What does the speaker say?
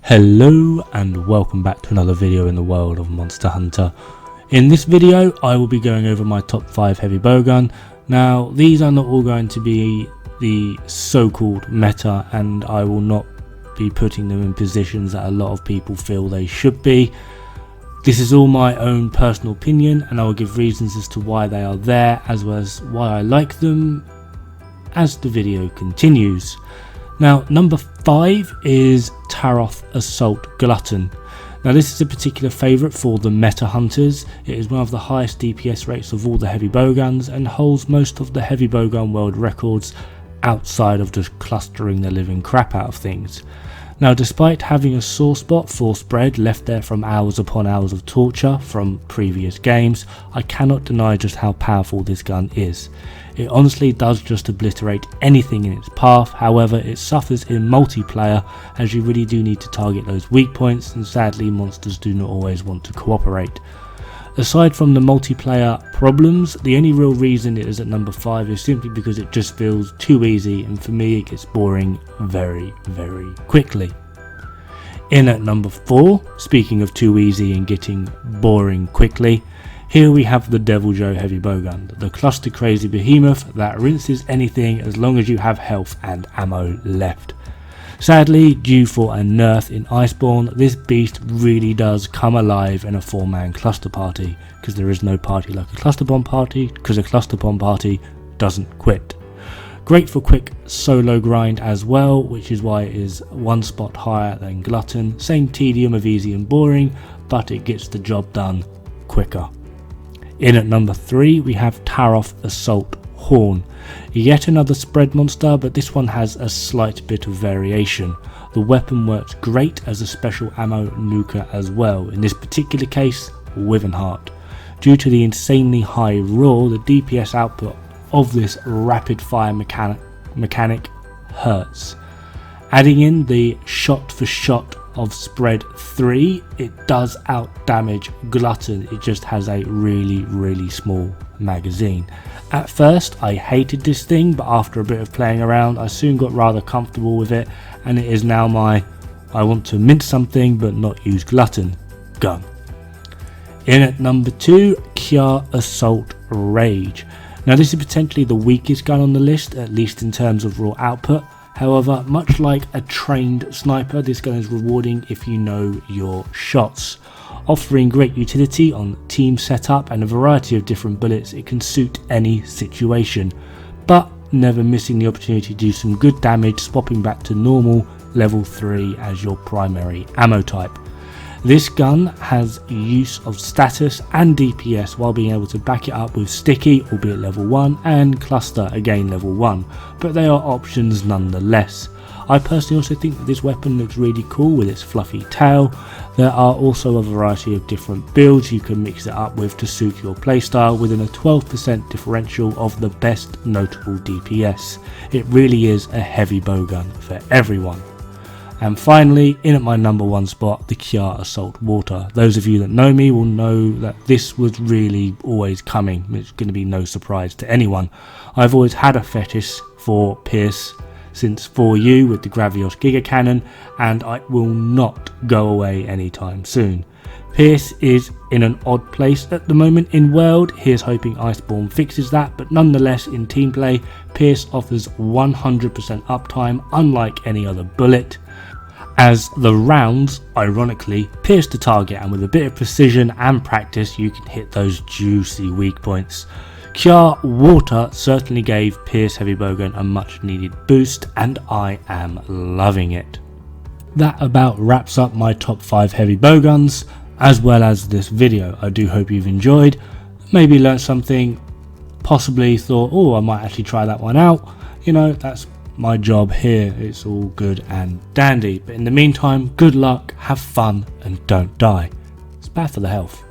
Hello and welcome back to another video in the world of Monster Hunter. In this video I will be going over my top 5 heavy bowgun. Now these are not all going to be the so-called meta, and I will not be putting them in positions that a lot of people feel they should be. This is all my own personal opinion, and I will give reasons as to why they are there as well as why I like them as the video continues. Now number 5 is Tarroth Assault Glutton. Now this is a particular favourite for the meta hunters. It is one of the highest DPS rates of all the heavy bowguns and holds most of the heavy bowgun world records outside of just clustering the living crap out of things. Now despite having a sore spot for spread left there from hours upon hours of torture from previous games, I cannot deny just how powerful this gun is. It honestly does just obliterate anything in its path. However, it suffers in multiplayer as you really do need to target those weak points, and sadly monsters do not always want to cooperate. Aside from the multiplayer problems, the only real reason it is at number 5 is simply because it just feels too easy, and for me it gets boring very quickly. In at number 4, speaking of too easy and getting boring quickly, here we have the Devil Joe heavy bowgun, the cluster crazy behemoth that rinses anything as long as you have health and ammo left. Sadly, due for a nerf in Iceborne, this beast really does come alive in a 4-man cluster party, because there is no party like a cluster bomb party, because a cluster bomb party doesn't quit. Great for quick solo grind as well, which is why it is one spot higher than Glutton. Same tedium of easy and boring, but it gets the job done quicker. In at number 3 we have Tarroth Assault Horn. Yet another spread monster, but this one has a slight bit of variation. The weapon works great as a special ammo nuker as well, in this particular case Wivenheart. Due to the insanely high roar, the DPS output of this rapid fire mechanic hurts. Adding in the shot for shot of spread 3, it does out damage Glutton. It just has a really small magazine. At first I hated this thing, but after a bit of playing around I soon got rather comfortable with it, and it is now my I want to mint something but not use Glutton gun. In at number 2, Kjarr Assault Rage. Now this is potentially the weakest gun on the list, at least in terms of raw output. However, much like a trained sniper, this gun is rewarding if you know your shots. Offering great utility on team setup and a variety of different bullets, it can suit any situation, but never missing the opportunity to do some good damage, swapping back to normal level 3 as your primary ammo type. This gun has use of status and DPS while being able to back it up with sticky, albeit level 1, and cluster, again level 1, but they are options nonetheless. I personally also think that this weapon looks really cool with its fluffy tail. There are also a variety of different builds you can mix it up with to suit your playstyle, within a 12% differential of the best notable DPS. It really is a heavy bowgun for everyone. And finally, in at my number 1 spot, the Kjarr Assault Water. Those of you that know me will know that this was really always coming. It's going to be no surprise to anyone. I've always had a fetish for Pierce since 4U with the Gravios Giga Cannon, and it will not go away anytime soon. Pierce is in an odd place at the moment in World. Here's hoping Iceborne fixes that, but nonetheless in team play, Pierce offers 100% uptime unlike any other bullet, as the rounds ironically pierce the target, and with a bit of precision and practice you can hit those juicy weak points. Kjarr Water certainly gave Pierce heavy bowgun a much needed boost, and I am loving it. That about wraps up my top 5 heavy bowguns as well as this video. I do hope you've enjoyed, maybe learned something, possibly thought, oh, I might actually try that one out. You know, that's my job here. It's all good and dandy, but in the meantime, good luck, have fun, and don't die. It's bad for the health.